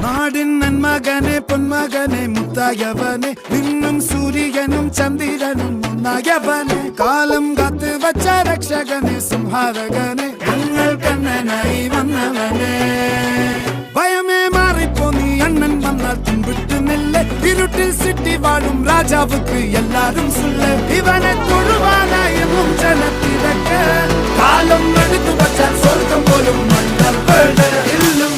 നാടിൻ നന്മകനെ പൊന്മകനെ മുത്തായവനെ നിന്നും സൂര്യനും ചന്ദ്രനും ഒന്നായവനെ കാലം കാത്ത് വച്ച രക്ഷകനെ സംഹാരകനെ ഞങ്ങൾ കണ്ണനായി വന്നവനെ ഭയമേ മാറിപ്പോ നീ അണ്ണൻ വന്നാൽ തുമ്പിട്ട് നെല്ല് ഇരുട്ടിൽ സിറ്റി വാഴും രാജാവുക്ക് എല്ലാരും സുല്ല് ഇവനെ തൊഴുവാനായെന്നും ജനത്തിരക്ക് കാലം എടുത്തു വച്ചാൽ സ്വർഗം പോലും മണ്ണൽ ഇല്ലും